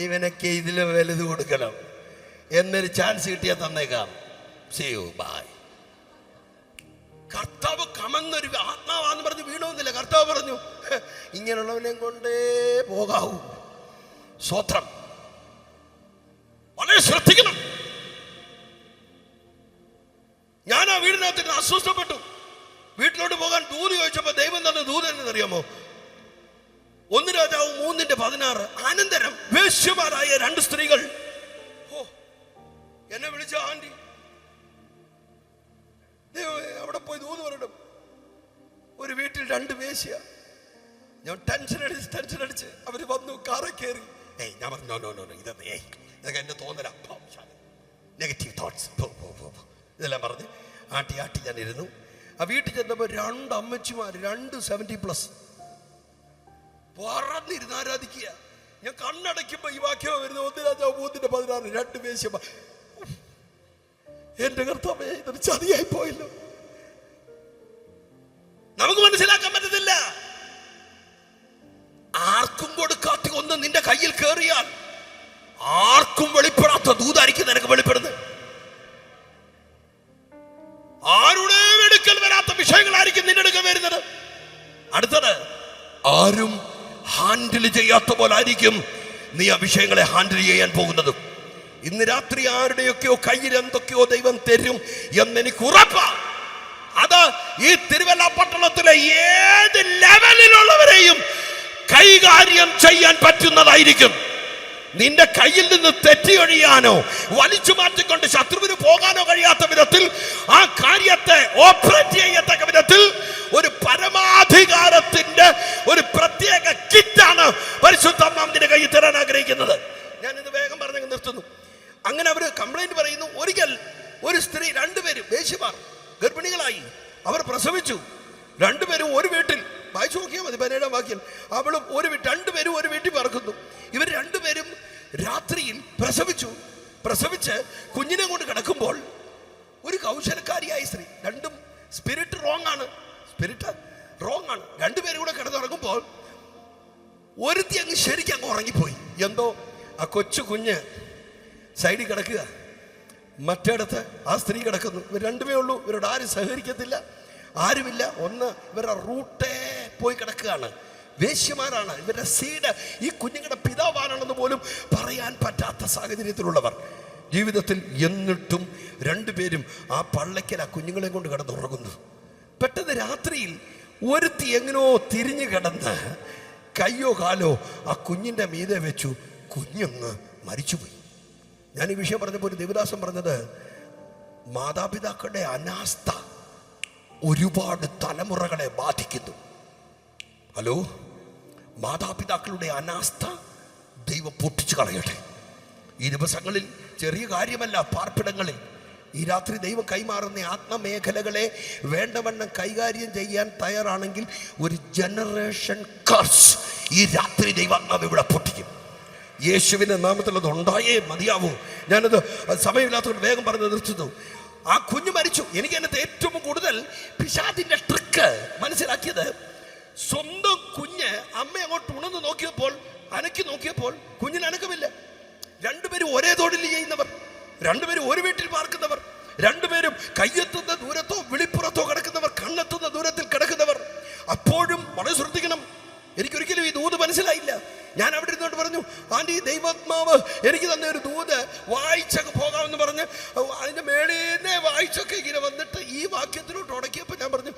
ഇവനൊക്കെ ഇതിലും വലുത് കൊടുക്കണം, എന്നൊരു ചാൻസ് കിട്ടിയാൽ തന്നേക്കാം, സീ യു ബൈ. കർത്താവ് കമന്നൊരു ആത്മാവാന്ന് പറഞ്ഞ് വീണോന്നില്ല. കർത്താവ് പറഞ്ഞു, ഇങ്ങനെയുള്ളവനെ കൊണ്ടേ പോകാവൂ. സ്വത്രം വളരെ ശ്രദ്ധിക്കണം. ഞാൻ ആ വീടിനകത്ത് അസ്വസ്ഥപ്പെട്ടു. വീട്ടിലോട്ട് പോകാൻ ദൂത് ചോദിച്ചപ്പോ ദൈവം തന്നെ ദൂത് എന്നറിയാമോ? 1 രാജാവ് 3:16. അനന്തരം വേശ്യമാരായ 2 സ്ത്രീകൾ എന്നെ വിളിച്ച, ആന്റി അവിടെ പോയി ദൂത് പറയണം, ഒരു വീട്ടിൽ 2 വേശ്യ. ഞാൻ ടെൻഷൻ അടിച്ച് അവര് വന്നു, കാറെ കയറി. ഞാൻ പറഞ്ഞു, നോ നോ നോ, ഇതൊക്കെ എന്റെ തോന്നല, നെഗറ്റീവ് തോട്ട്സ്, ഇതെല്ലാം പറഞ്ഞ് ആട്ടി ഞാൻ ഇരുന്നു. ആ വീട്ടിൽ ചെന്നപ്പോ 2 അമ്മച്ചിമാർ, 2 70+ പറന്നിരുന്ന് ആരാധിക്കുക. ഞാൻ കണ്ണടയ്ക്കുമ്പോ ഈ വാക്യം വരുന്നത് 1 രാജാവ് 3:16, 2 വേശ്യമാർ. എന്റെ കർത്താവേ, ഇതൊരു ചതിയായി പോയല്ലോ. നമുക്ക് മനസ്സിലാക്കാൻ പറ്റത്തില്ല. ആർക്കും കൊടുക്കാത്ത ഒന്ന് നിന്റെ കയ്യിൽ കയറിയാൽ ആർക്കും വെളിപ്പെടാത്ത ദൂതായിരിക്കും നിനക്ക് വെളിപ്പെടുന്നത്. ആരുടെയും എടുക്കൽ വരാത്ത വിഷയങ്ങളായിരിക്കും നിന്റെ അടുക്കൽ വരുന്നത്. അടുത്തത്, ആരും ഹാൻഡിൽ ചെയ്യാത്ത പോലെ ആയിരിക്കും നീ ആ വിഷയങ്ങളെ ഹാൻഡിൽ ചെയ്യാൻ പോകുന്നത്. ഇന്ന് രാത്രി ആരുടെയൊക്കെയോ കയ്യിൽ എന്തൊക്കെയോ ദൈവം തരും എന്നെനിക്ക് ഉറപ്പാ. അത് ഈ തിരുവല്ല പട്ടണത്തിലെ ഏത് ലെവലിലുള്ളവരെയും കൈകാര്യം ചെയ്യാൻ പറ്റുന്നതായിരിക്കും. നിന്റെ കയ്യിൽ നിന്ന് തെറ്റിയൊഴിയാനോ വലിച്ചു മാറ്റിക്കൊണ്ട് ശത്രുവിന് പോകാനോ കഴിയാത്ത വിധത്തിൽ ആ കാര്യത്തെ ഓപ്പറേറ്റ് ചെയ്യത്തക്ക വിധത്തിൽ ഒരു പരമാധികാരത്തിന്റെ ഒരു പ്രത്യേക കിറ്റാണ് പരിശുദ്ധാത്മാവിന്റെ കയ്യിൽ തരാൻ ആഗ്രഹിക്കുന്നത്. ഞാൻ ഇത് വേഗം പറഞ്ഞ് നിർത്തുന്നു. അങ്ങനെ അവര് കംപ്ലൈന്റ് പറയുന്നു. ഒരിക്കൽ ഒരു സ്ത്രീ, 2 പേരും വേശ്യമാർ ഗർഭിണികളായി, അവർ പ്രസവിച്ചു. 2 പേരും ഒരു വീട്ടിൽ, വായിച്ചു നോക്കിയാൽ മതി 17-ാം വാക്യം. അവളും 2 പേരും ഒരു വീട്ടിൽ പറക്കുന്നു. ഇവർ 2 പേരും രാത്രിയിൽ പ്രസവിച്ച് കുഞ്ഞിനെ കൊണ്ട് കിടക്കുമ്പോൾ ഒരു കൗശലക്കാരിയായ സ്ത്രീ, 2ഉം സ്പിരിറ്റ് റോങ് ആണ്. 2 പേരും കൂടെ കിടന്നുറങ്ങുമ്പോൾ ഒരുത്തി അങ്ങ് ശരിക്കും അങ്ങ് ഉറങ്ങിപ്പോയി. എന്തോ ആ കൊച്ചു കുഞ്ഞ് സൈഡിൽ കിടക്കുക, മറ്റേടത്ത് ആ സ്ത്രീ കിടക്കുന്നു. ഇവർ 2 ഉള്ളൂ. ഇവരോട് ആരും സഹകരിക്കത്തില്ല, ആരുമില്ല. ഒന്ന് ഇവരുടെ റൂട്ടേ പോയി കിടക്കുകയാണ്. വേശ്യമാരാണ്. ഇവരുടെ സീഡ് ഈ കുഞ്ഞുങ്ങളുടെ പിതാവാണെന്ന് പോലും പറയാൻ പറ്റാത്ത സാഹചര്യത്തിലുള്ളവർ ജീവിതത്തിൽ. എന്നിട്ടും 2 പേരും ആ പള്ളയ്ക്കൽ ആ കുഞ്ഞുങ്ങളെ കൊണ്ട് കിടന്നുറങ്ങുന്നു. പെട്ടെന്ന് രാത്രിയിൽ ഒരുത്തി എങ്ങനോ തിരിഞ്ഞു കിടന്ന് കയ്യോ കാലോ ആ കുഞ്ഞിൻ്റെ മീതെ വെച്ചു. കുഞ്ഞങ്ങ് മരിച്ചുപോയി. ഞാൻ ഈ വിഷയം പറഞ്ഞപ്പോൾ ഒരു ദേവദാസൻ പറഞ്ഞത്, മാതാപിതാക്കളുടെ അനാസ്ഥ ഒരുപാട് തലമുറകളെ ബാധിക്കുന്നു. ഹലോ, മാതാപിതാക്കളുടെ അനാസ്ഥ ദൈവം പൊട്ടിച്ചു കളയട്ടെ. ഈ ദിവസങ്ങളിൽ ചെറിയ കാര്യമല്ല, പാർപ്പിടങ്ങളിൽ ഈ രാത്രി ദൈവം കൈമാറുന്ന ആത്മമേഖലകളെ വേണ്ടവണ്ണം കൈകാര്യം ചെയ്യാൻ തയ്യാറാണെങ്കിൽ ഒരു ജനറേഷൻ കർസ് ഈ രാത്രി ദൈവാത്മാവ് ഇവിടെ പൊട്ടിക്കും. യേശുവിൻ്റെ നാമത്തിൽ അത് ഉണ്ടായേ മതിയാവൂ. ഞാനത് സമയമില്ലാത്തതുകൊണ്ട് വേഗം പറഞ്ഞ് നിർത്തുന്നു. ആ കുഞ്ഞ് മരിച്ചു. എനിക്ക് അതിനകത്ത് ഏറ്റവും കൂടുതൽ പിശാചിന്റെ ട്രിക്ക് മനസ്സിലാക്കിയത്, സ്വന്തം കുഞ്ഞ് അമ്മ അങ്ങോട്ട് ഉണർന്ന് നോക്കിയപ്പോൾ, അനക്കി നോക്കിയപ്പോൾ കുഞ്ഞിന് അനക്കമില്ല. 2 പേരും ഒരേ തൊഴിൽ ചെയ്യുന്നവർ, 2 പേരും ഒരു വീട്ടിൽ പാർക്കുന്നവർ, 2 പേരും കയ്യെത്തുന്ന ദൂരത്തോ വിളിപ്പുറത്തോ കിടക്കുന്നവർ, കണ്ണെത്തുന്ന ദൂരത്തിൽ കിടക്കുന്നവർ. അപ്പോഴും വളരെ ശ്രദ്ധിക്കണം. എനിക്കൊരിക്കലും ഈ ദൂത് മനസ്സിലായില്ല. ഞാൻ അവിടെ ഇരുന്നോട്ട് പറഞ്ഞു, ആന്റി, ദൈവാത്മാവ് എനിക്ക് തന്നെ ഒരു ദൂത് വായിച്ചൊക്കെ പോകാമെന്ന് പറഞ്ഞ് വായിച്ചൊക്കെ ഇങ്ങനെ വന്നിട്ട് ഈ വാക്യത്തിലോട്ട് ഉടക്കിയപ്പോൾ ഞാൻ പറഞ്ഞു,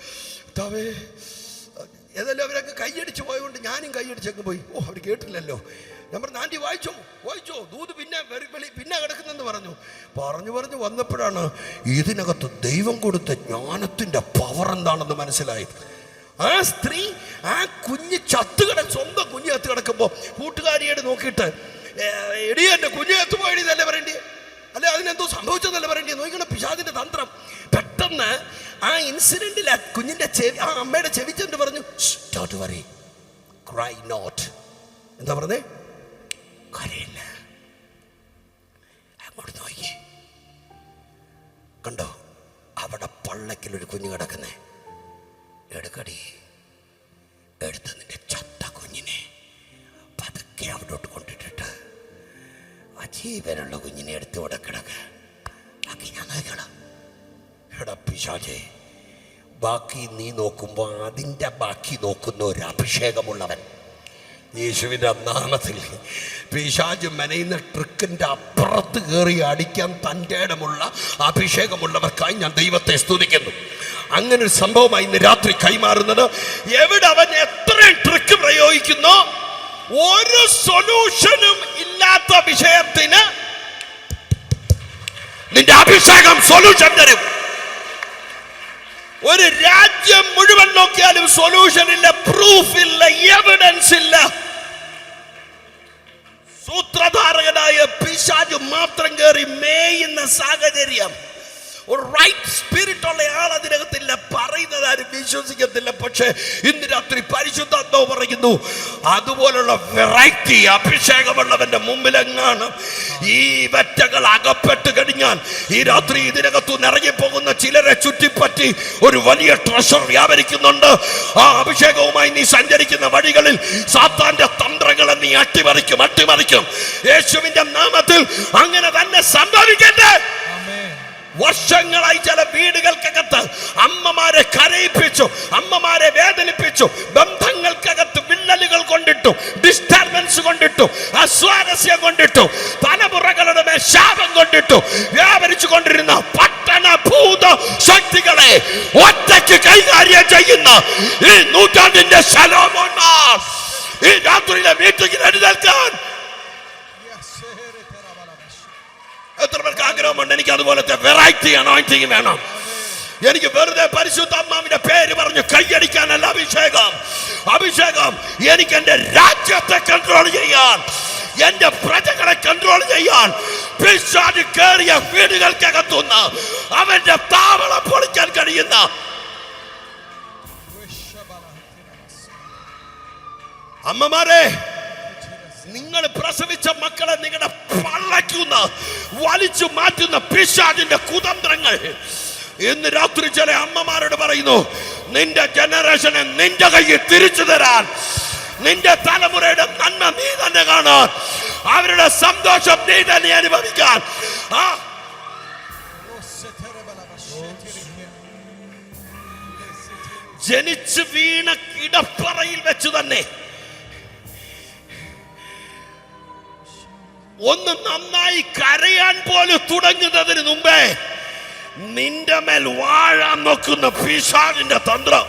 താവേ ഏതായാലും അവരൊക്കെ കൈയടിച്ച് പോയതുകൊണ്ട് ഞാനും കൈയടിച്ചങ്ങ് പോയി. അവർ കേട്ടില്ലല്ലോ. ഞാൻ പറഞ്ഞു, ആൻറ്റി വായിച്ചോ ദൂത് പിന്നെ കിടക്കുന്നെന്ന് പറഞ്ഞു വന്നപ്പോഴാണ് ഇതിനകത്ത് ദൈവം കൊടുത്ത ജ്ഞാനത്തിന്റെ പവർ എന്താണെന്ന് മനസ്സിലായത്. ആ സ്ത്രീ ആ കുഞ്ഞ് സ്വന്തം കുഞ്ഞ് ചത്ത് കിടക്കുമ്പോൾ കൂട്ടുകാരിയോട് നോക്കിയിട്ട്, എടി എൻ്റെ കുഞ്ഞ് ചത്ത് പോയി ഇതല്ലേ പറയേണ്ടി, അല്ലെ അതിനെന്തോ സംഭവിച്ചതല്ലേ പറയേണ്ടി. നോക്കണം പിശാചിന്റെ തന്ത്രം. പെട്ടെന്ന് ആ ഇൻസിഡന്റിൽ ആ കുഞ്ഞിന്റെ ആ അമ്മയുടെ ചെവിച്ചെന്ന് പറഞ്ഞു, ഡോണ്ട് വറി, ക്രൈ നോട്ട്. എന്താ പറഞ്ഞേ? കരയില്ല. അങ്ങോട്ട് നോക്കി, കണ്ടോ അവിടെ പള്ളക്കിലൊരു കുഞ്ഞ് കിടക്കുന്നേ. എടുക്കടി, എടുത്ത് നിന്റെ ചത്ത കുഞ്ഞിനെ പതുക്കെ അവിടോട്ട് കൊണ്ടിട്ടിട്ട് ആ ജീവനുള്ള കുഞ്ഞിനെ എടുത്ത് ഇവിടെ കിടക്ക, ബാക്കി ഞാൻ നോക്കണം. എടാ പിശാചേ, ബാക്കി നീ നോക്കുമ്പോൾ അതിൻ്റെ ബാക്കി നോക്കുന്ന ഒരു അഭിഷേകമുള്ളവൻ യേശുവിൻ്റെ നാമത്തിൽ പിശാച് മെനയുന്ന ട്രിക്കിൻ്റെ അപ്പുറത്ത് കയറി അടിക്കാൻ തൻ്റെ ഇടമുള്ള അഭിഷേകമുള്ളവർക്കായി ഞാൻ ദൈവത്തെ സ്തുതിക്കുന്നു. അങ്ങനെ ഒരു സംഭവമായി ഇന്ന് രാത്രി കൈമാറുന്നത്. എവിടെ അവൻ എത്രയും ട്രിക്ക് പ്രയോഗിക്കുന്നോ, ഒരു സൊല്യൂഷനും ഇല്ലാത്ത വിഷയത്തിന് നിന്റെ അഭിഷേകം സൊല്യൂഷൻ തരും. ഒരു രാജ്യം മുഴുവൻ നോക്കിയാലും സൊല്യൂഷൻ ഇല്ല, പ്രൂഫ് ഇല്ല, എവിഡൻസ് ഇല്ല. സൂത്രധാരകനായ പിശാച് മാത്രം കയറി മേയുന്ന സാഹചര്യം. ഒരു റൈറ്റ് സ്പിരിറ്റ് ഉള്ള ആൾ അതിനകത്തില്ല. പറയുന്നത് ആരും വിശ്വസിക്കത്തില്ല. പക്ഷെ ഇന്ന് രാത്രി പരിശുദ്ധാത്മാവ് പറയുന്നു, അതുപോലുള്ള വെറൈറ്റി അഭിഷേകമുള്ളവന്റെ മുമ്പിലെങ്ങാണ് ഈ വെറ്റകൾ അകപ്പെട്ട് കഴിഞ്ഞാൽ ഈ രാത്രി ഇതിനകത്തുനിന്ന് ഇറങ്ങിപ്പോകുന്ന ചിലരെ ചുറ്റിപ്പറ്റി ഒരു വലിയ ട്രഷർ വ്യാപരിക്കുന്നുണ്ട്. ആ അഭിഷേകവുമായി നീ സഞ്ചരിക്കുന്ന വഴികളിൽ സാത്താന്റെ തന്ത്രങ്ങളെ നീ അട്ടിമറിക്കും. യേശുവിന്റെ നാമത്തിൽ അങ്ങനെ തന്നെ സംഭവിക്കട്ടെ. വർഷങ്ങളായി ചില വീടുകൾക്കകത്ത് അമ്മമാരെ കരയിപ്പിച്ചു, അമ്മമാരെ വേദനിപ്പിച്ചു, ബന്ധങ്ങൾക്കകത്ത് വിള്ളലുകൾ കൊണ്ടിട്ടു, ഡിസ്റ്റർബൻസ് കൊണ്ടിട്ടു, അസ്വാരസ്യം കൊണ്ടിട്ടു, തലമുറകളുടെ മേൽ ശാപം കൊണ്ടിട്ടു വ്യാപരിച്ചു കൊണ്ടിരുന്ന പട്ടണ ഭൂത ശക്തികളെ ഒറ്റയ്ക്ക് കൈകാര്യം ചെയ്യുന്ന ഈ നൂറ്റാണ്ടിന്റെ ശലോമോന്മാർ ഈ രാത്രിയിലെ മീറ്റിംഗിൽ എഴുന്നേൽക്കാൻ എത്ര പേർക്ക് ആഗ്രഹമുണ്ട്? എനിക്ക് അതുപോലത്തെ വെറൈറ്റി അനോയിന്റിംഗ് വേണം. എനിക്ക് വെറുതെ പരിശുദ്ധാത്മാവിന്റെ പേര് പറഞ്ഞ് കൈയടിക്കാനല്ല അഭിഷേകം. എനിക്ക് എന്റെ രാജ്യത്തെ കൺട്രോൾ ചെയ്യാൻ, എന്റെ പ്രജകളെ കൺട്രോൾ ചെയ്യാൻ, പിശാച് കേറിയ വീടുകൾക്കകത്തുനിന്ന് അവന്റെ താവളം പൊളിക്കാൻ കഴിയുന്ന അമ്മമാരെ, നിങ്ങൾ പ്രസവിച്ച മക്കളെ നിങ്ങളുടെ പള്ളയ്ക്കുന്ന വലിച്ചു മാറ്റുന്ന പിശാചിന്റെ കുതന്ത്രങ്ങൾ ഇന്ന് രാത്രി ചില അമ്മമാരോട് പറയുന്നു, നിന്റെ ജനറേഷനെ നിന്റെ കയ്യിൽ തിരിച്ചു തരാൻ, നിന്റെ തലമുറയുടെ നന്മ നീ തന്നെ കാണാൻ, അവരുടെ സന്തോഷം നീ തന്നെ അനുഭവിക്കാൻ. ജനിച്ചു വീണ കിടപ്പറയിൽ വെച്ച് തന്നെ ഒന്ന് നന്നായി കരയാൻ പോലും തുടങ്ങുന്നതിന് മുമ്പേ നിന്റെ മേൽ വാഴാൻ നോക്കുന്ന പിശാചിന്റെ തന്ത്രം.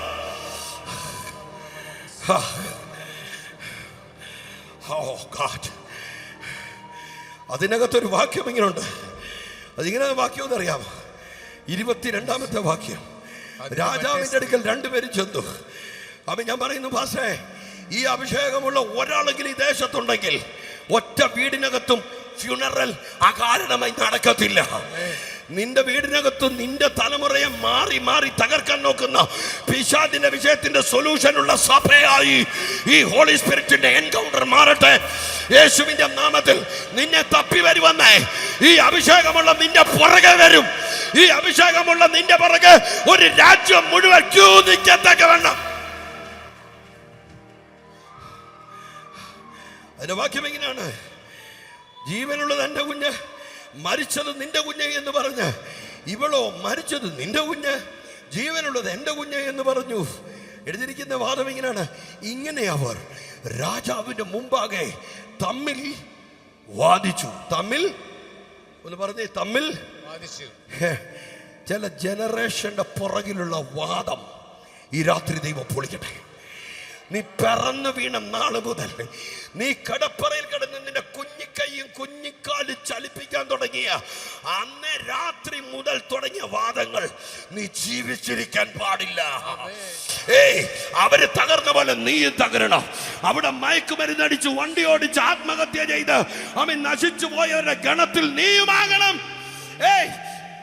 അതിനകത്തൊരു വാക്യം ഇങ്ങനെയുണ്ട്. അതിങ്ങനെ വാക്യം എന്നറിയാമോ? 22-ാമത്തെ വാക്യം. രാജാവിന്റെ അടുക്കൽ രണ്ടുപേരും ചെന്നു. അപ്പൊ ഞാൻ പറയുന്നു, പാസ്റ്റേ, ഈ അഭിഷേകമുള്ള ഒരാളെങ്കിലും ഈ ദേശത്തുണ്ടെങ്കിൽ ഒറ്റ വീടിനകത്തും ഫ്യൂണറൽ അകാരണമായി നടക്കത്തില്ല. നിന്റെ വീടിനകത്ത് നിന്റെ തലമുറയെ മാറി മാറി തകർക്കാൻ നോക്കുന്ന പിശാചിന്റെ വിഷയത്തിന്റെ സൊല്യൂഷനുള്ള സഭയായി ഈ ഹോളി സ്പിരിറ്റിന്റെ എൻകൗണ്ടർ മാറട്ടെ. യേശുവിന്റെ നാമത്തിൽ നിന്നെ തപ്പി വരുവന്നേ ഈ അഭിഷേകമുള്ള നിന്റെ പുറകെ വരും. ഈ അഭിഷേകമുള്ള നിന്റെ പുറകെ ഒരു രാജ്യം മുഴുവൻ ക്യൂ നിൽക്കത്തക്ക വേണം. അതിന്റെ വാക്യം എങ്ങനെയാണ്? ജീവനുള്ളത് എൻ്റെ കുഞ്ഞ്, മരിച്ചത് നിന്റെ കുഞ്ഞ് എന്ന് പറഞ്ഞ്, ഇവളോ മരിച്ചത് നിന്റെ കുഞ്ഞ്, ജീവനുള്ളത് എൻ്റെ കുഞ്ഞ് എന്ന് പറഞ്ഞു. എഴുതിയിരിക്കുന്ന വാദം ഇങ്ങനെയാണ്, ഇങ്ങനെ അവർ രാജാവിന്റെ മുമ്പാകെ തമ്മിൽ വാദിച്ചു. തമ്മിൽ ഒന്ന് പറഞ്ഞേ, തമ്മിൽ വാദിച്ചു. ചില ജനറേഷന്റെ പുറകിലുള്ള വാദം ഈ രാത്രി ദൈവം പൊളിക്കട്ടെ. നീ പിറന്നു വീണ നാള് മുതൽ നീ കടപ്പറയിൽ കിടന്ന് നിന്റെ കുഞ്ഞിക്കൈയും കുഞ്ഞിക്കാലും ചലിപ്പിക്കാൻ തുടങ്ങിയ അന്ന് രാത്രി മുതൽ തുടങ്ങിയ വാദങ്ങൾ നീ ജീവിച്ചിരിക്കാൻ പാടില്ല. അവര് തകർന്ന പോലെ നീയും തകരണം. അവിടെ മയക്കുമരുന്നടിച്ച് വണ്ടി ഓടിച്ച് ആത്മഹത്യ ചെയ്ത് അവൻ നശിച്ചു പോയവരുടെ ഗണത്തിൽ നീയുമാകണം.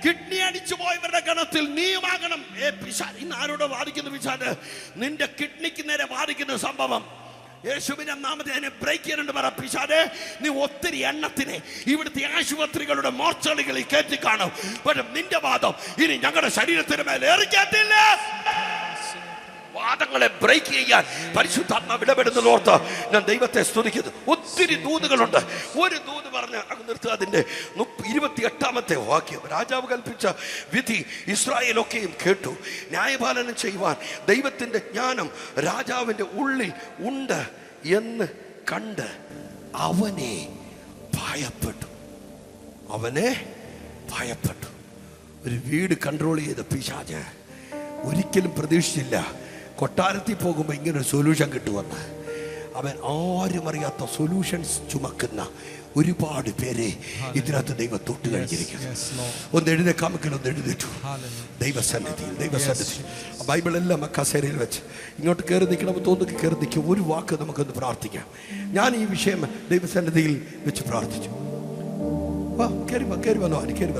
കിഡ്നി അടിച്ചു പോയവരുടെ ഗണത്തിൽ നീയുമാകണം. ഇന്ന് ആരോട് ബാധിക്കുന്ന പിശാച്? നിന്റെ കിഡ്നിക്ക് നേരെ ബാധിക്കുന്ന സംഭവം യേശുവിന്റെ നാമത്തിൽ അതിനെ ബ്രേക്ക് ചെയ്യാനുണ്ട്. പറ പിശാചേ, നീ ഒത്തിരി എണ്ണത്തിനെ ഇവിടുത്തെ ആശുപത്രികളുടെ മോർച്ചറികളിൽ കയറ്റി കാണും. പക്ഷെ നിന്റെ വാദം ഇനി ഞങ്ങളുടെ ശരീരത്തിന് മേലെ ഏറിക്കത്തില്ല. വാദങ്ങളെ ബ്രേക്ക് ചെയ്യാൻ പരിശുദ്ധാത്മാവ് ഇടപെടുന്നതോർത്ത് ഞാൻ ദൈവത്തെ സ്തുതിക്കുന്നു. ഒത്തിരി ദൂതുകളുണ്ട്. ഒരു ദൂത് പറഞ്ഞ് അങ്ങ് നിർത്തുക. അതിന്റെ 28-ാമത്തെ വാക്യം, രാജാവ് കൽപ്പിച്ച വിധി ഇസ്രായേലൊക്കെയും കേട്ടു. ന്യായപാലനം ചെയ്യുവാൻ ദൈവത്തിന്റെ ജ്ഞാനം രാജാവിന്റെ ഉള്ളിൽ ഉണ്ട് എന്ന് കണ്ട് അവനെ ഭയപ്പെട്ടു. അവനെ ഭയപ്പെട്ടു. ഒരു വീട് കൺട്രോൾ ചെയ്ത പിശാച് ഒരിക്കലും പ്രതീക്ഷിച്ചില്ല കൊട്ടാരത്തിൽ പോകുമ്പോൾ ഇങ്ങനൊരു സൊല്യൂഷൻ കിട്ടുമെന്ന്. അവൻ ആരും അറിയാത്ത സൊല്യൂഷൻസ് ചുമക്കുന്ന ഒരുപാട് പേരെ ഇതിനകത്ത് ദൈവം തൊട്ട് കഴിഞ്ഞിരിക്കുന്നു. ഒന്ന് എഴുന്നേക്കാമെങ്കിൽ ഒന്ന് എഴുന്നേറ്റു. ദൈവസന്നിധി ബൈബിളെല്ലാം കസേരയിൽ വെച്ച് ഇങ്ങോട്ട് കയറി നിൽക്കണമെന്ന് തോന്നുന്നു. കയറി നിൽക്കും. ഒരു വാക്ക് നമുക്കൊന്ന് പ്രാർത്ഥിക്കാം. ഞാൻ ഈ വിഷയം ദൈവസന്നിധിയിൽ വെച്ച് പ്രാർത്ഥിച്ചു. കയറി വന്നോ കയറി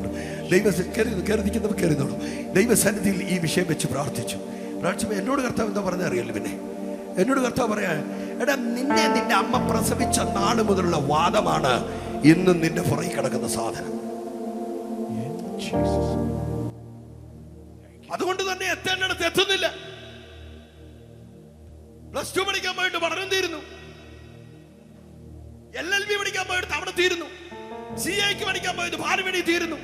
നിൽക്കുന്നവർ കയറിന്നോളൂ. ദൈവസന്നിധിയിൽ ഈ വിഷയം വെച്ച് പ്രാർത്ഥിച്ചു. എന്നോട് കർത്താവ് എന്താ പറഞ്ഞ അറിയില്ല. പിന്നെ എന്നോട് കർത്താവ് പറയാ, എടാ നിന്നെ നിന്റെ അമ്മ പ്രസവിച്ച നാട് മുതലുള്ള വാദമാണ് ഇന്നും നിന്റെ പുറകെ കിടക്കുന്ന സാധനം. അതുകൊണ്ട് തന്നെ എത്തേണ്ടടുത്ത് എത്തുന്നില്ല. +2 പഠിക്കാൻ പോയിട്ട് പഠനം തീരുന്നു. LLB പഠിക്കാൻ പോയിട്ട് അവിടെ തീരുന്നു. CAക്ക് പഠിക്കാൻ പോയത് പാലുവഴി തീരുന്നു.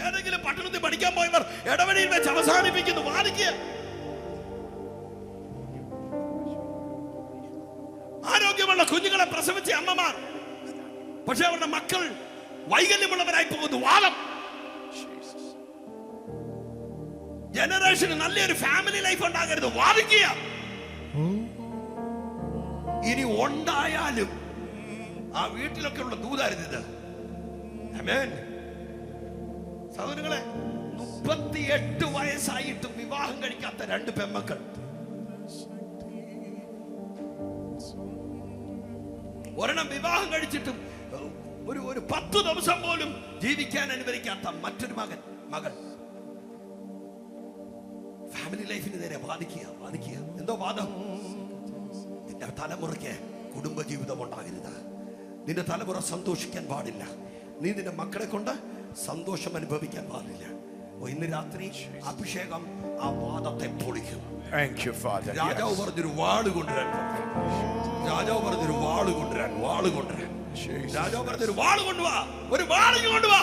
ഏതെങ്കിലും പട്ടണത്തിൽ പഠിക്കാൻ പോയവർ ഇടവഴിയിൽ വെച്ച് അവസാനിപ്പിക്കുന്നു. വാദിക്കുക. ആരോഗ്യമുള്ള കുഞ്ഞുങ്ങളെ പ്രസവിച്ച അമ്മമാർ, പക്ഷെ അവരുടെ മക്കൾ വൈകല്യമുള്ളവരായി പോകുന്നു. വാദം. ജനറേഷന് നല്ലൊരു ഫാമിലി ലൈഫ് ഉണ്ടാകരുത്. വാദിക്കുക. ഇനി ഉണ്ടായാലും ആ വീട്ടിലൊക്കെ ഉള്ള ദൂതായിരുന്നു. ആമേൻ. സഹോദരങ്ങളെ, 38 വയസ്സായിട്ടും വിവാഹം കഴിക്കാത്ത 2 പെൺമക്കൾ. ഒരെണ്ണം വിവാഹം കഴിച്ചിട്ടും ഒരു 10 ദിവസം പോലും ജീവിക്കാൻ അനുവദിക്കാത്ത മറ്റൊരു മകൾ. ഫാമിലി ലൈഫിന് നേരെ ബാധിക്കുക. എന്തോ വാദം? നിന്റെ തലമുറയ്ക്ക് കുടുംബജീവിതം ഉണ്ടാകരുത്. നിന്റെ തലമുറ സന്തോഷിക്കാൻ പാടില്ല. നീ നിന്റെ മക്കളെ കൊണ്ട് സന്തോഷം അനുഭവിക്കാൻ പാടില്ല. ഇന്ന് രാത്രി അഭിഷേകം ആ വാദത്തെ പൊളിക്കും. രാജാവ് പറഞ്ഞൊരു വാള് കൊണ്ടുവരാൻ. രാജാവ് പറഞ്ഞൊരു വാള് കൊണ്ടുവരാൻ. രാജാവ് പറഞ്ഞൊരു വാള് കൊണ്ടുവാ. ഒരു വാളിങ് കൊണ്ടുവാ.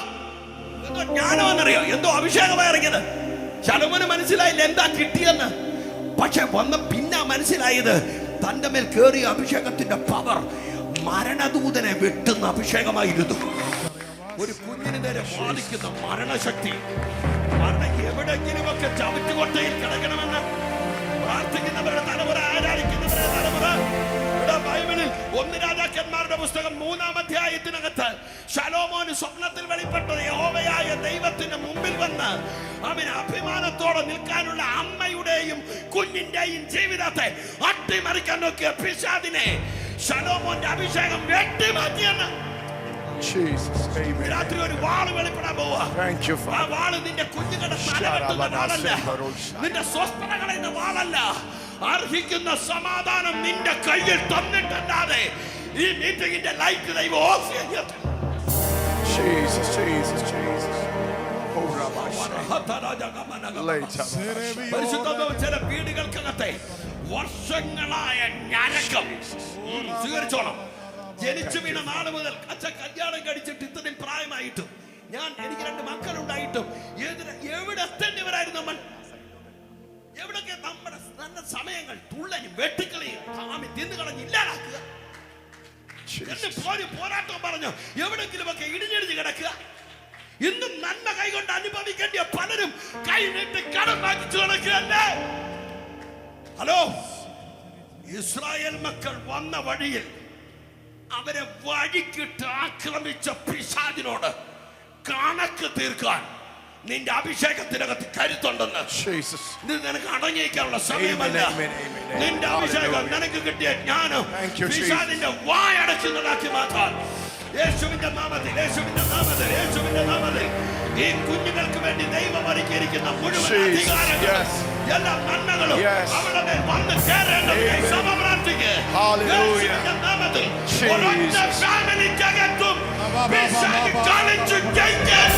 എന്തോ ജ്ഞാനമെന്നറിയോ? എന്തോ അഭിഷേകമായി ഇറങ്ങിയത്. ശലോമോന് മനസ്സിലായില്ല എന്താ കിട്ടിയെന്ന്. പക്ഷെ വന്ന പിന്നെ മനസ്സിലായത് തന്റെ മേൽ കേറിയ അഭിഷേകത്തിന്റെ പവർ മരണദൂതനെ വെട്ടുന്ന അഭിഷേകമായിരുന്നു. ഒരു കുഞ്ഞിന് നേരെ ബാധിക്കുന്ന മരണശക്തി. എവിടെങ്കിലും ഒക്കെ ചവിറ്റുകൊട്ടയിൽ കിടക്കണമെന്ന് പ്രാർത്ഥിക്കുന്നവരുടെ തലമുറ, ആരാധിക്കുന്നവരുടെ തലമുറ. ബൈബിളിൽ 1 രാജാക്കന്മാരുടെ പുസ്തകം 3-ാം അധ്യായത്തിനകത്ത് ശലോമോന് സ്വപ്നത്തിൽ വെളിപ്പെട്ടത് യഹോവയായ ദൈവത്തിന്റെ മുമ്പിൽ വന്ന് അവന് അഭിമാനത്തോടെ നിൽക്കാനുള്ള അമ്മയുടെയും കുഞ്ഞിന്റെയും ജീവിതത്തെ അട്ടിമറിക്കാൻ നോക്കിയ പിശാചിനെ ശലോമോന്റെ അഭിഷേകം വെട്ടിമാറ്റിയെന്ന്. രാത്രി ഒരു വാള് വെളിപ്പെടാൻ പോവാ. ആ വാള് നിന്റെ കുഞ്ഞുങ്ങളുടെ തലവെട്ടുന്ന വാളല്ല, നിന്റെ സ്വസ്ഥത കളയുന്ന വാളല്ല. അർഹിക്കുന്ന സമാധാനം നിന്റെ കയ്യിൽ തന്നിട്ടല്ലാതെ ഈ മീറ്റിംഗിന്റെ ലൈറ്റ് ദൈവം ഓഫ് ചെയ്യട്ടെ. ചില വീടുകൾക്കകത്തെ വർഷങ്ങളായ ഞരക്കം സ്വീകരിച്ചോണം. ജനിച്ചു വീണ നാള് മുതൽ കല്യാണം കഴിച്ചിട്ട് ഇത്രയും പ്രായമായിട്ടും എനിക്ക് 2 മക്കളുണ്ടായിട്ടും എവിടെ എത്തേണ്ടവരായിരുന്നു നമ്മൾ? എവിടൊക്കെ നമ്മുടെ നല്ല സമയങ്ങൾ തുള്ളനും വെട്ടിക്കളിയും തിന്നു കളഞ്ഞ് ഇല്ലാതാക്കുക. പോരാട്ടം പറഞ്ഞു എവിടെങ്കിലും ഒക്കെ ഇടിഞ്ഞിടിഞ്ഞ് കിടക്കുക. ഇന്നും നന്മ കൈകൊണ്ട് അനുഭവിക്കേണ്ട പലരും കൈനീട്ടി കടം വാങ്ങിച്ചു നടക്കുകയല്ലേ? ഹലോ, ഇസ്രായേൽ മക്കൾ വന്ന വഴിയിൽ അവരെ വഴിക്കിട്ട് ആക്രമിച്ച പിശാചിനോട് കണക്ക് തീർക്കാൻ നിന്റെ അഭിഷേകത്തിനകത്ത് കരുത്തുണ്ടെന്ന്. ഇത് നിനക്ക് അടങ്ങിയിരിക്കാനുള്ള സമയമല്ല. നിന്റെ അഭിഷേകം, നിനക്ക് കിട്ടിയ ജ്ഞാനം പിശാചിന്റെ വായടക്കുന്നതാക്കി മാറ്റാൻ യേശുവിന്റെ നാമത്തിൽ, യേശുവിന്റെ നാമത്തിൽ, യേശുവിന്റെ നാമത്തിൽ ഈ കുഞ്ഞുങ്ങൾക്ക് വേണ്ടി ദൈവം ഒരുക്കിയിരിക്കുന്ന മുഴുവൻ അധികാരങ്ങളും എല്ലാ നന്മകളും അവരുടെ മേൽ വന്ന് കയറേണ്ടതിനെ സഭ പ്രാർത്ഥിക്കുക. യേശുവിന്റെ നാമത്തിൽ ഒരൊറ്റ ഫാമിലിക്കകത്തും പിശാച് കളിച്ചു ജയിക്കാൻ